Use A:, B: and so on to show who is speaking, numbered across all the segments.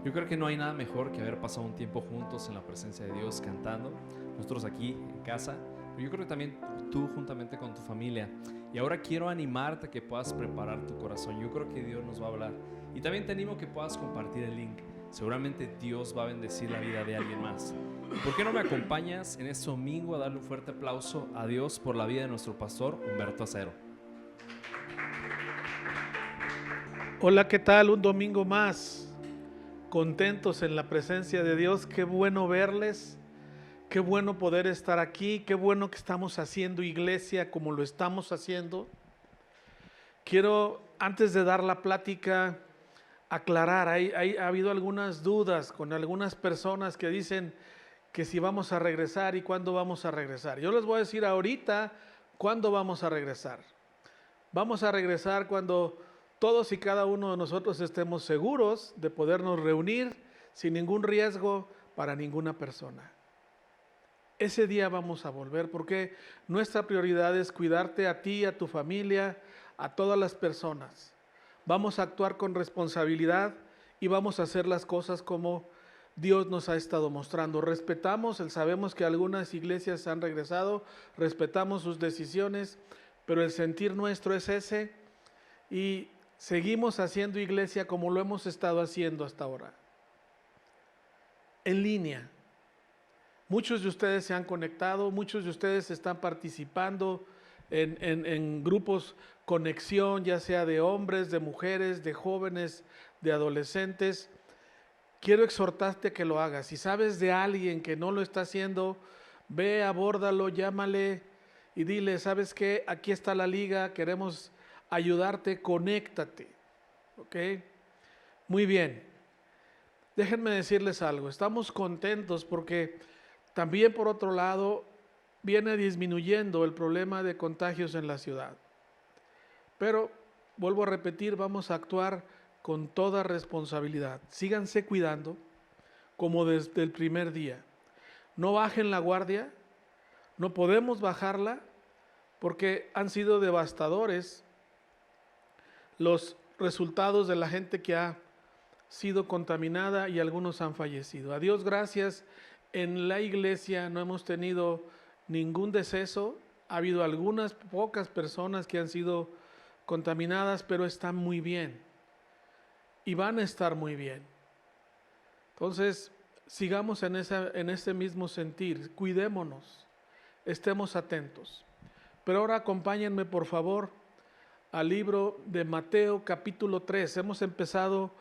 A: Yo creo que no hay nada mejor que haber pasado un tiempo juntos en la presencia de Dios cantando, nosotros aquí en casa, pero yo creo que también tú juntamente con tu familia. Y ahora quiero animarte a que puedas preparar tu corazón. Yo creo que Dios nos va a hablar. Y también te animo que puedas compartir el link. Seguramente Dios va a bendecir la vida de alguien más. ¿Por qué no me acompañas en este domingo a darle un fuerte aplauso a Dios por la vida de nuestro pastor Humberto Acero?
B: Hola, ¿qué tal? Un domingo más, contentos en la presencia de Dios. Qué bueno verles, qué bueno poder estar aquí, qué bueno que estamos haciendo iglesia como lo estamos haciendo. Quiero, antes de dar la plática, aclarar, ha habido algunas dudas con algunas personas que dicen que si vamos a regresar y cuándo vamos a regresar. Yo les voy a decir ahorita cuándo vamos a regresar. Vamos a regresar cuando todos y cada uno de nosotros estemos seguros de podernos reunir sin ningún riesgo para ninguna persona. Ese día vamos a volver porque nuestra prioridad es cuidarte a ti, a tu familia, a todas las personas. Vamos a actuar con responsabilidad y vamos a hacer las cosas como Dios nos ha estado mostrando. Respetamos, sabemos que algunas iglesias han regresado, respetamos sus decisiones, pero el sentir nuestro es ese y seguimos haciendo iglesia como lo hemos estado haciendo hasta ahora. En línea. Muchos de ustedes se han conectado, muchos de ustedes están participando en grupos conexión, ya sea de hombres, de mujeres, de jóvenes, de adolescentes. Quiero exhortarte a que lo hagas. Si sabes de alguien que no lo está haciendo, ve, abórdalo, llámale y dile, ¿sabes qué? Aquí está la liga, queremos ayudarte, conéctate. ¿Ok? Muy bien. Déjenme decirles algo. Estamos contentos porque también, por otro lado, viene disminuyendo el problema de contagios en la ciudad. Pero, vuelvo a repetir, vamos a actuar con toda responsabilidad. Síganse cuidando como desde el primer día. No bajen la guardia, no podemos bajarla porque han sido devastadores los resultados de la gente que ha sido contaminada y algunos han fallecido. A Dios gracias, en la iglesia no hemos tenido ningún deceso. Ha habido algunas pocas personas que han sido contaminadas, pero están muy bien y van a estar muy bien. Entonces, sigamos en ese mismo sentir, cuidémonos, estemos atentos. Pero ahora acompáñenme por favor al libro de Mateo capítulo 3. Hemos empezado,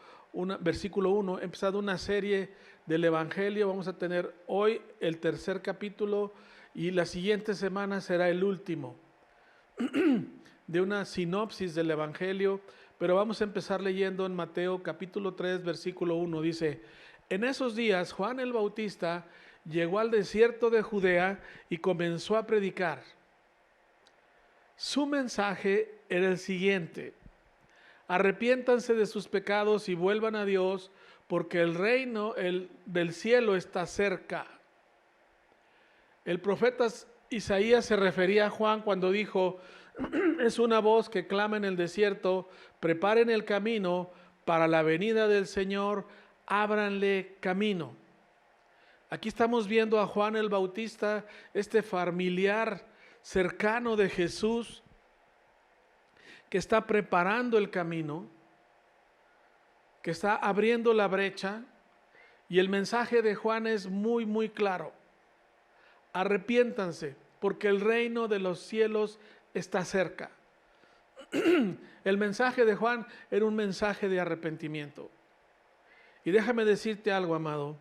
B: versículo 1, he empezado una serie del Evangelio. Vamos a tener hoy el tercer capítulo y la siguiente semana será el último de una sinopsis del Evangelio. Pero vamos a empezar leyendo en Mateo capítulo 3, versículo 1. Dice: en esos días Juan el Bautista llegó al desierto de Judea y comenzó a predicar. Su mensaje era el siguiente: arrepiéntanse de sus pecados y vuelvan a Dios, porque el reino del cielo está cerca. El profeta Isaías se refería a Juan cuando dijo: es una voz que clama en el desierto, preparen el camino para la venida del Señor, ábranle camino. Aquí estamos viendo a Juan el Bautista, este familiar cercano de Jesús, que está preparando el camino, que está abriendo la brecha, y el mensaje de Juan es muy, muy claro: arrepiéntanse, porque el reino de los cielos está cerca. El mensaje de Juan era un mensaje de arrepentimiento. Y déjame decirte algo, amado.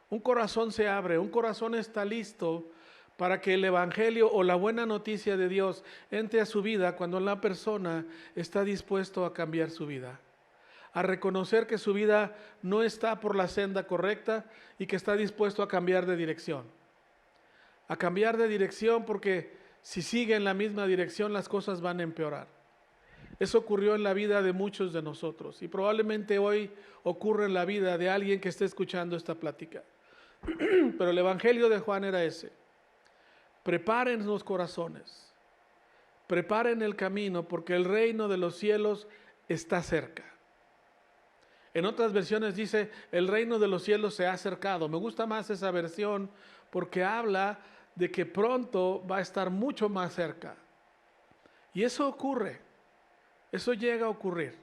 B: Un corazón se abre, un corazón está listo para que el evangelio o la buena noticia de Dios entre a su vida cuando la persona está dispuesto a cambiar su vida, a reconocer que su vida no está por la senda correcta y que está dispuesto a cambiar de dirección. A cambiar de dirección porque si sigue en la misma dirección las cosas van a empeorar. Eso ocurrió en la vida de muchos de nosotros y probablemente hoy ocurre en la vida de alguien que esté escuchando esta plática. Pero el evangelio de Juan era ese: preparen los corazones, preparen el camino, porque el reino de los cielos está cerca. En otras versiones dice, el reino de los cielos se ha acercado. Me gusta más esa versión porque habla de que pronto va a estar mucho más cerca. Y eso ocurre, eso llega a ocurrir.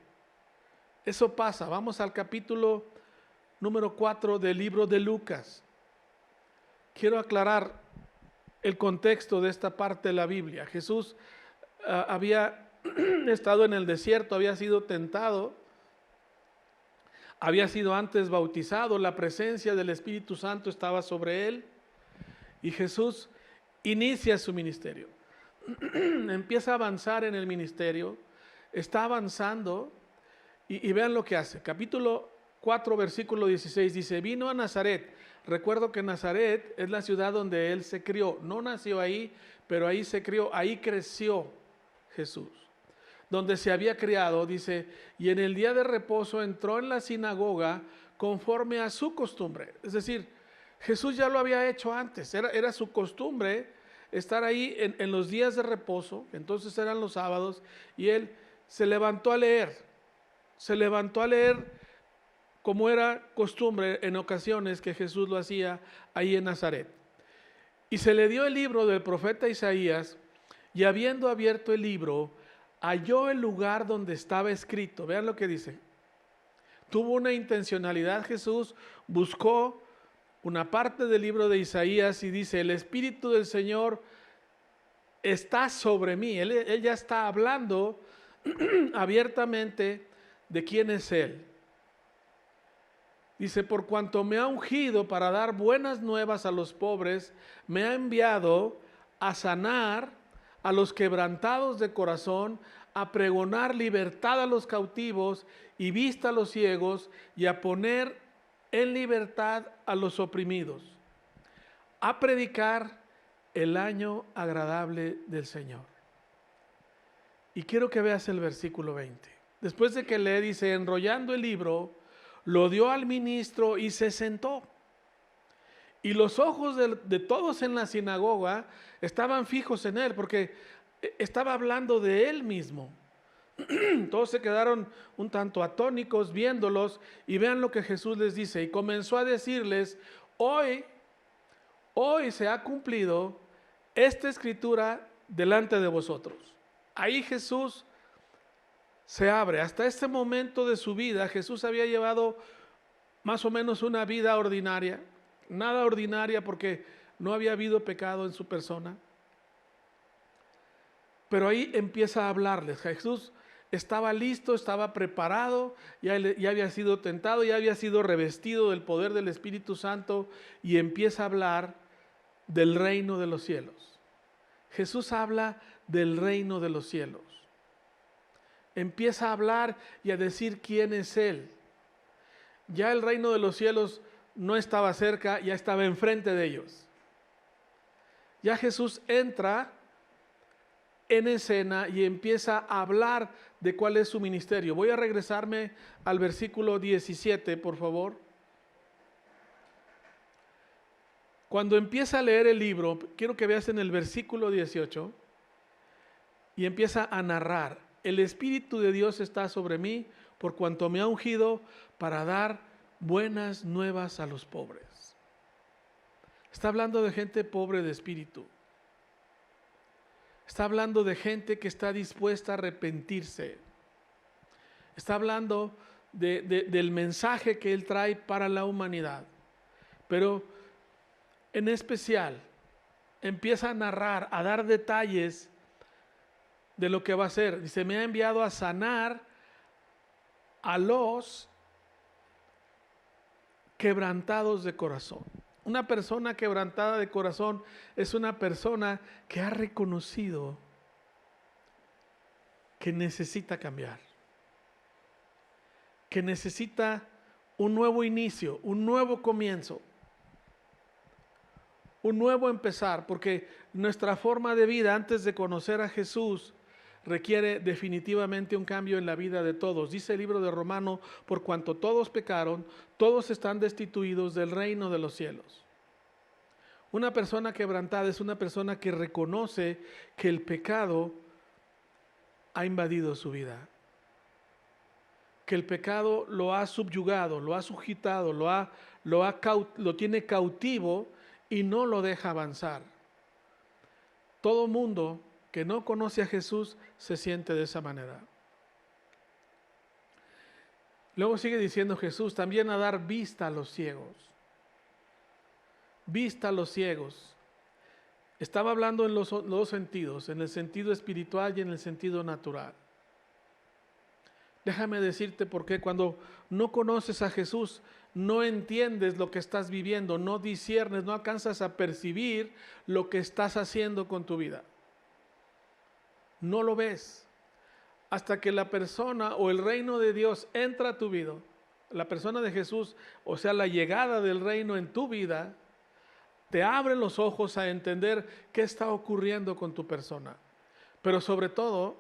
B: Eso pasa. Vamos al capítulo número 4 del libro de Lucas. Quiero aclarar el contexto de esta parte de la Biblia. Jesús había estado en el desierto, había sido tentado, había sido antes bautizado, la presencia del Espíritu Santo estaba sobre él y Jesús inicia su ministerio. Empieza a avanzar en el ministerio, está avanzando y vean lo que hace. Capítulo 4, versículo 16 dice, vino a Nazaret. Recuerdo que Nazaret es la ciudad donde él se crió. No nació ahí, pero ahí se crió, ahí creció Jesús. Donde se había criado, dice, y en el día de reposo entró en la sinagoga conforme a su costumbre. Es decir, Jesús ya lo había hecho antes, era su costumbre estar ahí en los días de reposo, entonces eran los sábados, y él se levantó a leer como era costumbre en ocasiones que Jesús lo hacía ahí en Nazaret. Y se le dio el libro del profeta Isaías, y habiendo abierto el libro, halló el lugar donde estaba escrito. Vean lo que dice. Tuvo una intencionalidad Jesús, buscó una parte del libro de Isaías y dice, el Espíritu del Señor está sobre mí. Él ya está hablando abiertamente de quién es Él. Dice, por cuanto me ha ungido para dar buenas nuevas a los pobres, me ha enviado a sanar a los quebrantados de corazón, a pregonar libertad a los cautivos y vista a los ciegos, y a poner en libertad a los oprimidos, a predicar el año agradable del Señor. Y quiero que veas el versículo 20. Después de que lee, dice, enrollando el libro, lo dio al ministro y se sentó. Y los ojos de todos en la sinagoga estaban fijos en él, porque estaba hablando de él mismo. Todos se quedaron un tanto atónicos viéndolos, y vean lo que Jesús les dice. Y comenzó a decirles, hoy se ha cumplido esta escritura delante de vosotros. Ahí Jesús se abre. Hasta este momento de su vida, Jesús había llevado más o menos una vida ordinaria, nada ordinaria porque no había habido pecado en su persona. Pero ahí empieza a hablarles. Jesús estaba listo, estaba preparado, ya había sido tentado, ya había sido revestido del poder del Espíritu Santo, y empieza a hablar del reino de los cielos. Jesús habla del reino de los cielos. Empieza a hablar y a decir quién es Él. Ya el reino de los cielos no estaba cerca, ya estaba enfrente de ellos. Ya Jesús entra en escena y empieza a hablar de cuál es su ministerio. Voy a regresarme al versículo 17, por favor. Cuando empieza a leer el libro, quiero que veas en el versículo 18, y empieza a narrar. El Espíritu de Dios está sobre mí, por cuanto me ha ungido para dar buenas nuevas a los pobres. Está hablando de gente pobre de espíritu. Está hablando de gente que está dispuesta a arrepentirse. Está hablando del mensaje que Él trae para la humanidad. Pero en especial empieza a narrar, a dar detalles de lo que va a hacer. Dice, me ha enviado a sanar a los quebrantados de corazón. Una persona quebrantada de corazón es una persona que ha reconocido que necesita cambiar, que necesita un nuevo inicio, un nuevo comienzo, un nuevo empezar, porque nuestra forma de vida antes de conocer a Jesús requiere definitivamente un cambio en la vida de todos. Dice el libro de Romanos, por cuanto todos pecaron, todos están destituidos del reino de los cielos. Una persona quebrantada es una persona que reconoce que el pecado ha invadido su vida. que el pecado lo ha subyugado, lo ha sujetado, lo tiene cautivo y no lo deja avanzar. Todo mundo que no conoce a Jesús se siente de esa manera. Luego sigue diciendo Jesús, también a dar vista a los ciegos. Vista a los ciegos. Estaba hablando en los dos sentidos, en el sentido espiritual y en el sentido natural. Déjame decirte por qué cuando no conoces a Jesús, no entiendes lo que estás viviendo, no disciernes, no alcanzas a percibir lo que estás haciendo con tu vida. No lo ves. Hasta que la persona o el reino de Dios entra a tu vida, la persona de Jesús, o sea, la llegada del reino en tu vida, te abre los ojos a entender qué está ocurriendo con tu persona. Pero sobre todo,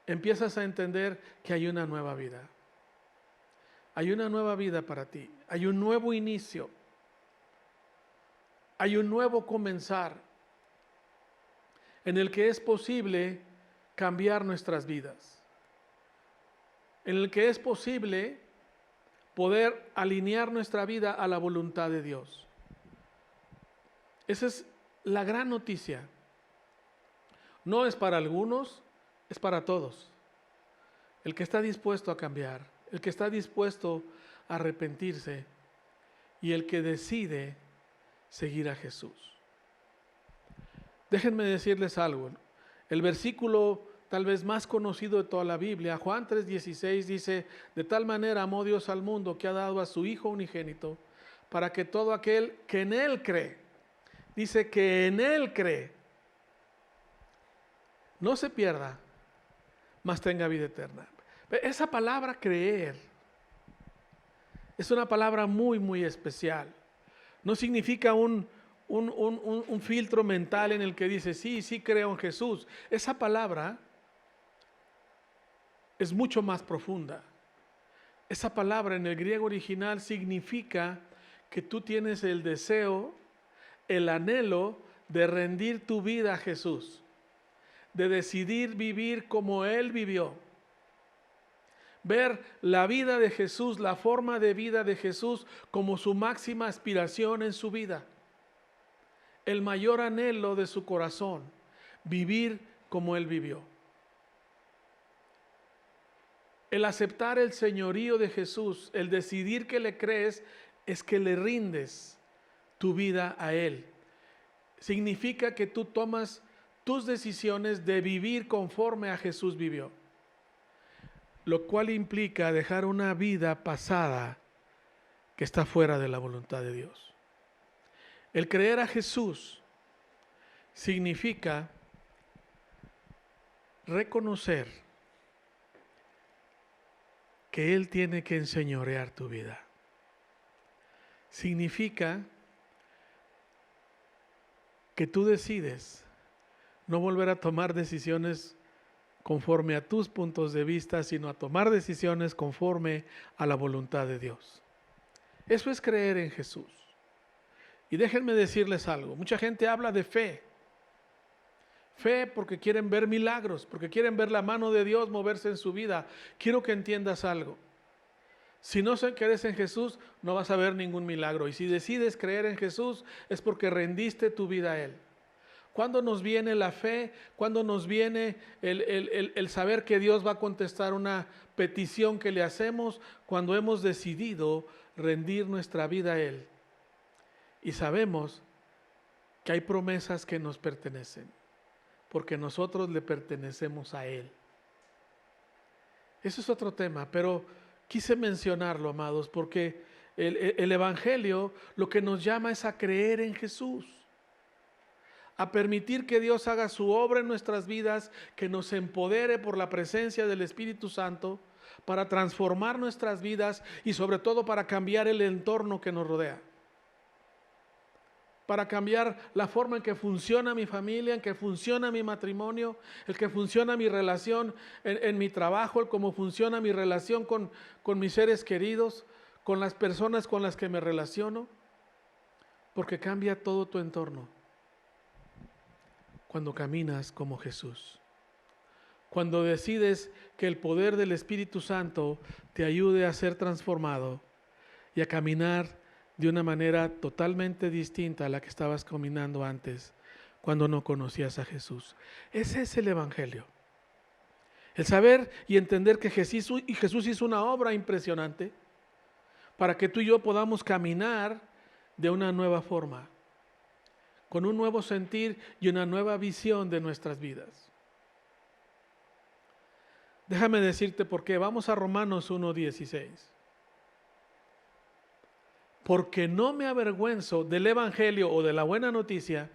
B: empiezas a entender que hay una nueva vida. Hay una nueva vida para ti. Hay un nuevo inicio. Hay un nuevo comenzar en el que es posible cambiar nuestras vidas. En el que es posible poder alinear nuestra vida a la voluntad de Dios. Esa es la gran noticia. No es para algunos, es para todos. El que está dispuesto a cambiar, el que está dispuesto a arrepentirse y el que decide seguir a Jesús. Déjenme decirles algo. El versículo tal vez más conocido de toda la Biblia, Juan 3:16 dice, de tal manera amó Dios al mundo que ha dado a su Hijo unigénito, para que todo aquel que en Él cree, dice que en Él cree, no se pierda, mas tenga vida eterna. Esa palabra creer es una palabra muy, muy especial. No significa un filtro mental en el que dice, sí creo en Jesús. Esa palabra es mucho más profunda. Esa palabra en el griego original significa que tú tienes el deseo, el anhelo de rendir tu vida a Jesús, de decidir vivir como Él vivió. Ver la vida de Jesús, la forma de vida de Jesús como su máxima aspiración en su vida. El mayor anhelo de su corazón, vivir como Él vivió. El aceptar el señorío de Jesús, el decidir que le crees, es que le rindes tu vida a Él. Significa que tú tomas tus decisiones de vivir conforme a Jesús vivió. Lo cual implica dejar una vida pasada que está fuera de la voluntad de Dios. El creer a Jesús significa reconocer que Él tiene que enseñorear tu vida. Significa que tú decides no volver a tomar decisiones conforme a tus puntos de vista, sino a tomar decisiones conforme a la voluntad de Dios. Eso es creer en Jesús. Y déjenme decirles algo, mucha gente habla de fe. Fe porque quieren ver milagros, porque quieren ver la mano de Dios moverse en su vida. Quiero que entiendas algo. Si no crees en Jesús, no vas a ver ningún milagro. Y si decides creer en Jesús, es porque rendiste tu vida a Él. ¿Cuándo nos viene la fe? ¿Cuándo nos viene el saber que Dios va a contestar una petición que le hacemos? Cuando hemos decidido rendir nuestra vida a Él. Y sabemos que hay promesas que nos pertenecen, porque nosotros le pertenecemos a Él. Eso es otro tema, pero quise mencionarlo, amados, porque el Evangelio lo que nos llama es a creer en Jesús, a permitir que Dios haga su obra en nuestras vidas, que nos empodere por la presencia del Espíritu Santo para transformar nuestras vidas y sobre todo para cambiar el entorno que nos rodea. Para cambiar la forma en que funciona mi familia, en que funciona mi matrimonio, el que funciona mi relación en mi trabajo, el cómo funciona mi relación con mis seres queridos, con las personas con las que me relaciono, porque cambia todo tu entorno cuando caminas como Jesús, cuando decides que el poder del Espíritu Santo te ayude a ser transformado y a caminar de una manera totalmente distinta a la que estabas caminando antes, cuando no conocías a Jesús. Ese es el Evangelio. El saber y entender que Jesús hizo una obra impresionante para que tú y yo podamos caminar de una nueva forma, con un nuevo sentir y una nueva visión de nuestras vidas. Déjame decirte por qué. Vamos a Romanos 1:16. Porque no me avergüenzo del Evangelio o de la buena noticia,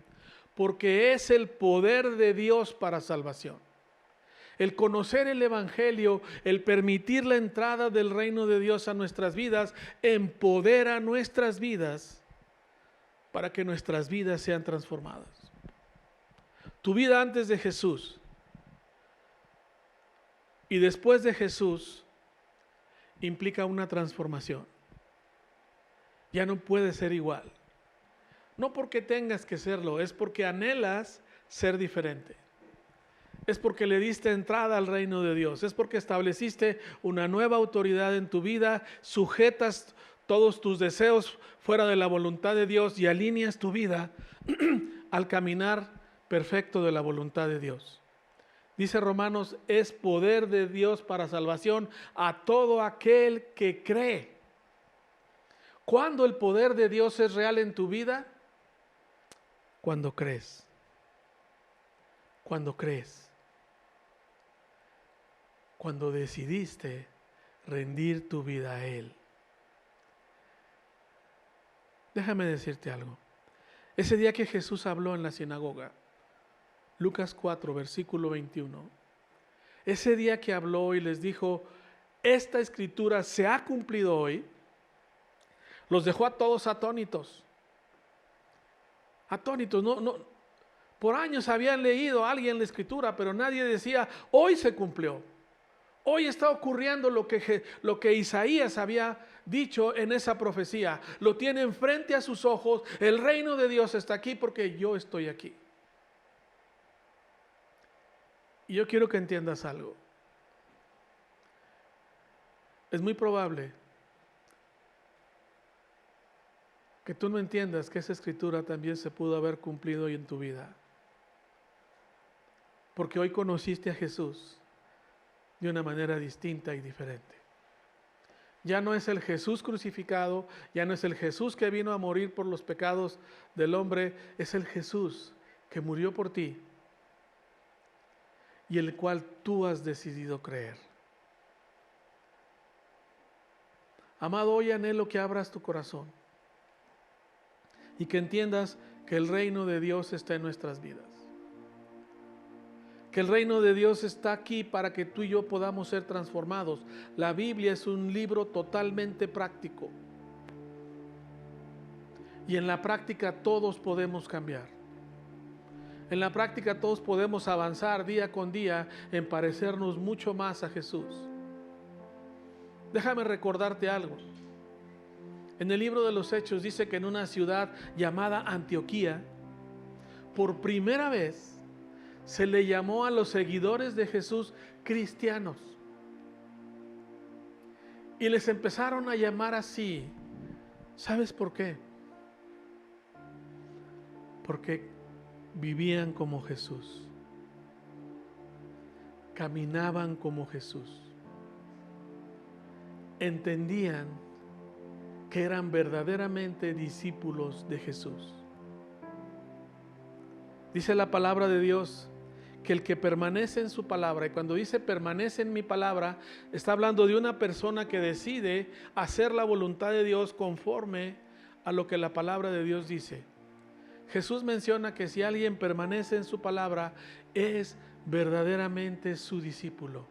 B: porque es el poder de Dios para salvación. El conocer el Evangelio, el permitir la entrada del reino de Dios a nuestras vidas, empodera nuestras vidas para que nuestras vidas sean transformadas. Tu vida antes de Jesús y después de Jesús implica una transformación. Ya no puede ser igual. No porque tengas que serlo, es porque anhelas ser diferente. Es porque le diste entrada al reino de Dios. Es porque estableciste una nueva autoridad en tu vida, sujetas todos tus deseos fuera de la voluntad de Dios y alineas tu vida al caminar perfecto de la voluntad de Dios. Dice Romanos, es poder de Dios para salvación a todo aquel que cree. ¿Cuándo el poder de Dios es real en tu vida? Cuando crees. Cuando crees. Cuando decidiste rendir tu vida a Él. Déjame decirte algo. Ese día que Jesús habló en la sinagoga, Lucas 4, versículo 21, ese día que habló y les dijo, esta escritura se ha cumplido hoy, los dejó a todos atónitos. Atónitos, no, por años habían leído a alguien la escritura, pero nadie decía, hoy se cumplió. Hoy está ocurriendo lo que Isaías había dicho en esa profecía. Lo tienen frente a sus ojos. El reino de Dios está aquí porque yo estoy aquí. Y yo quiero que entiendas algo. Es muy probable que tú no entiendas que esa escritura también se pudo haber cumplido hoy en tu vida. Porque hoy conociste a Jesús de una manera distinta y diferente. Ya no es el Jesús crucificado, ya no es el Jesús que vino a morir por los pecados del hombre, es el Jesús que murió por ti y el cual tú has decidido creer. Amado, hoy anhelo que abras tu corazón y que entiendas que el reino de Dios está en nuestras vidas. Que el reino de Dios está aquí para que tú y yo podamos ser transformados. La Biblia es un libro totalmente práctico. Y en la práctica todos podemos cambiar. En la práctica todos podemos avanzar día con día en parecernos mucho más a Jesús. Déjame recordarte algo. En el libro de los Hechos dice que en una ciudad llamada Antioquía, por primera vez, se le llamó a los seguidores de Jesús cristianos. Y les empezaron a llamar así. ¿Sabes por qué? Porque vivían como Jesús. Caminaban como Jesús. Entendían que eran verdaderamente discípulos de Jesús. Dice la palabra de Dios que el que permanece en su palabra, y cuando dice permanece en mi palabra, está hablando de una persona que decide hacer la voluntad de Dios conforme a lo que la palabra de Dios dice. Jesús menciona que si alguien permanece en su palabra, es verdaderamente su discípulo.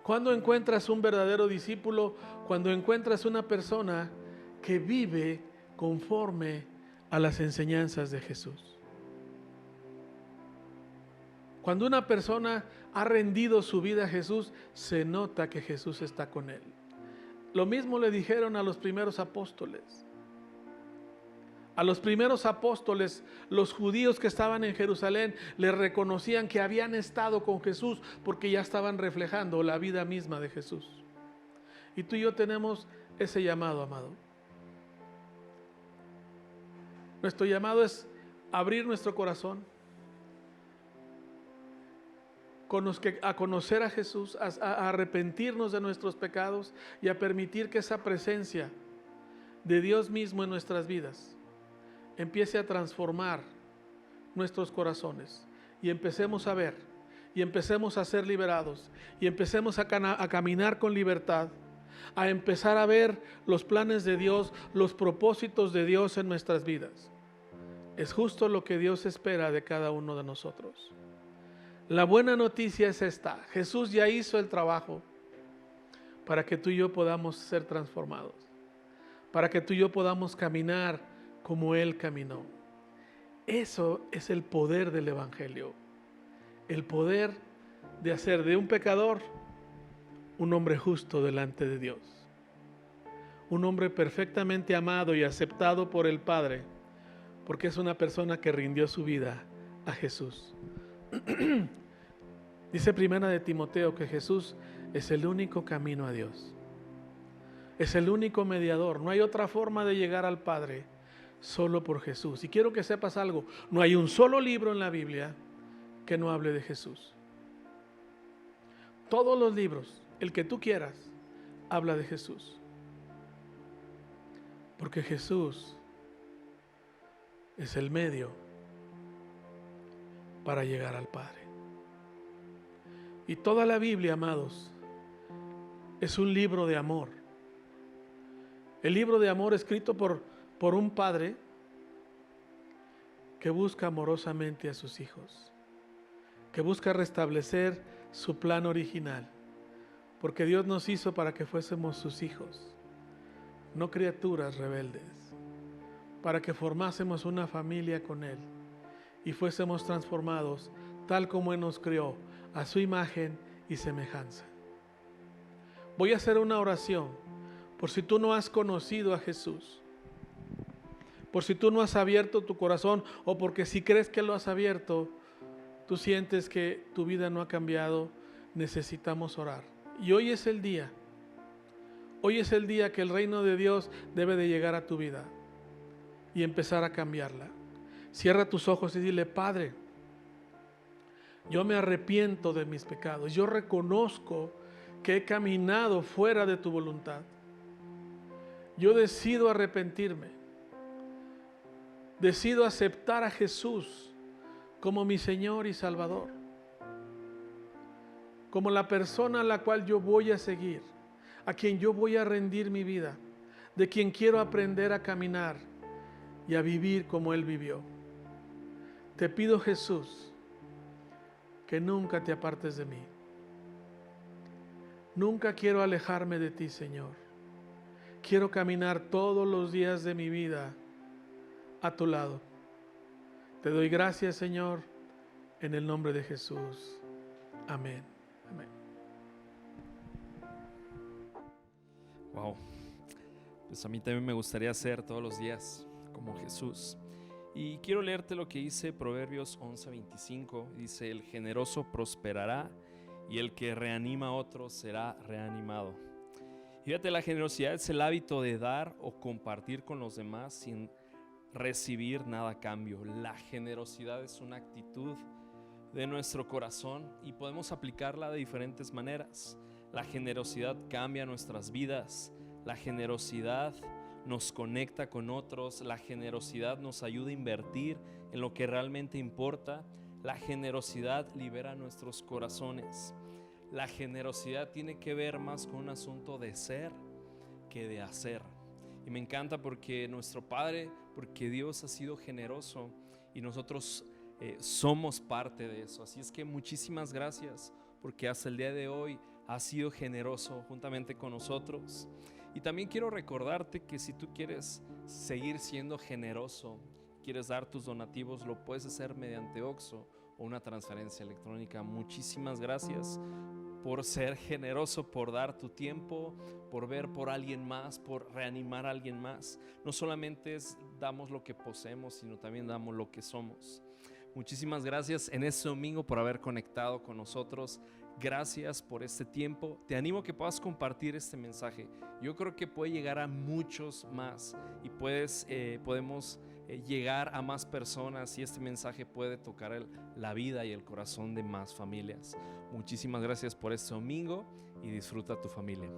B: ¿Cuándo encuentras un verdadero discípulo? Cuando encuentras una persona que vive conforme a las enseñanzas de Jesús. Cuando una persona ha rendido su vida a Jesús, se nota que Jesús está con él. Lo mismo le dijeron a los primeros apóstoles. A los primeros apóstoles, los judíos que estaban en Jerusalén, les reconocían que habían estado con Jesús porque ya estaban reflejando la vida misma de Jesús. Y tú y yo tenemos ese llamado, amado. Nuestro llamado es abrir nuestro corazón, a conocer a Jesús, a arrepentirnos de nuestros pecados y a permitir que esa presencia de Dios mismo en nuestras vidas empiece a transformar nuestros corazones y empecemos a ver y empecemos a ser liberados y empecemos a caminar con libertad, a empezar a ver los planes de Dios, los propósitos de Dios en nuestras vidas. Es justo lo que Dios espera de cada uno de nosotros. La buena noticia es esta: Jesús ya hizo el trabajo para que tú y yo podamos ser transformados, para que tú y yo podamos caminar como Él caminó. Eso es el poder del Evangelio, el poder de hacer de un pecador un hombre justo delante de Dios, un hombre perfectamente amado y aceptado por el Padre, porque es una persona que rindió su vida a Jesús. Dice Primera de Timoteo que Jesús es el único camino a Dios, es el único mediador. No hay otra forma de llegar al Padre, solo por Jesús. Y quiero que sepas algo: no hay un solo libro en la Biblia que no hable de Jesús. Todos los libros, el que tú quieras, habla de Jesús, porque Jesús es el medio para llegar al Padre. Y toda la Biblia, amados, es un libro de amor. El libro de amor escrito por un padre que busca amorosamente a sus hijos, que busca restablecer su plan original, porque Dios nos hizo para que fuésemos sus hijos, no criaturas rebeldes, para que formásemos una familia con Él y fuésemos transformados tal como Él nos creó, a su imagen y semejanza. Voy a hacer una oración por si tú no has conocido a Jesús, por si tú no has abierto tu corazón, o porque si crees que lo has abierto, tú sientes que tu vida no ha cambiado. Necesitamos orar. Y hoy es el día que el reino de Dios debe de llegar a tu vida y empezar a cambiarla. Cierra tus ojos y dile: Padre, yo me arrepiento de mis pecados. Yo reconozco que he caminado fuera de tu voluntad. Yo decido arrepentirme. Decido aceptar a Jesús como mi Señor y Salvador, como la persona a la cual yo voy a seguir, a quien yo voy a rendir mi vida, de quien quiero aprender a caminar y a vivir como Él vivió. Te pido, Jesús, que nunca te apartes de mí. Nunca quiero alejarme de ti, Señor. Quiero caminar todos los días de mi vida a tu lado. Te doy gracias, Señor, en el nombre de Jesús. Amén. Amén.
A: Wow. Pues a mí también me gustaría ser todos los días como Jesús. Y quiero leerte lo que dice Proverbios 11:25. Dice: el generoso prosperará y el que reanima a otro será reanimado. Fíjate, la generosidad es el hábito de dar o compartir con los demás sin recibir nada a cambio. La generosidad es una actitud de nuestro corazón y podemos aplicarla de diferentes maneras. La generosidad cambia nuestras vidas. La generosidad nos conecta con otros. La generosidad nos ayuda a invertir en lo que realmente importa. La generosidad libera nuestros corazones. La generosidad tiene que ver más con un asunto de ser que de hacer. Y me encanta porque nuestro Padre, porque Dios ha sido generoso y nosotros somos parte de eso. Así es que muchísimas gracias, porque hasta el día de hoy has sido generoso juntamente con nosotros. Y también quiero recordarte que si tú quieres seguir siendo generoso, quieres dar tus donativos, lo puedes hacer mediante OXXO o una transferencia electrónica. Muchísimas gracias por ser generoso, por dar tu tiempo, por ver por alguien más, por reanimar a alguien más. No solamente damos lo que poseemos, sino también damos lo que somos. Muchísimas gracias en este domingo por haber conectado con nosotros. Gracias por este tiempo. Te animo a que puedas compartir este mensaje. Yo creo que puede llegar a muchos más y podemos llegar a más personas, y este mensaje puede tocar la vida y el corazón de más familias. Muchísimas gracias por este domingo y disfruta tu familia.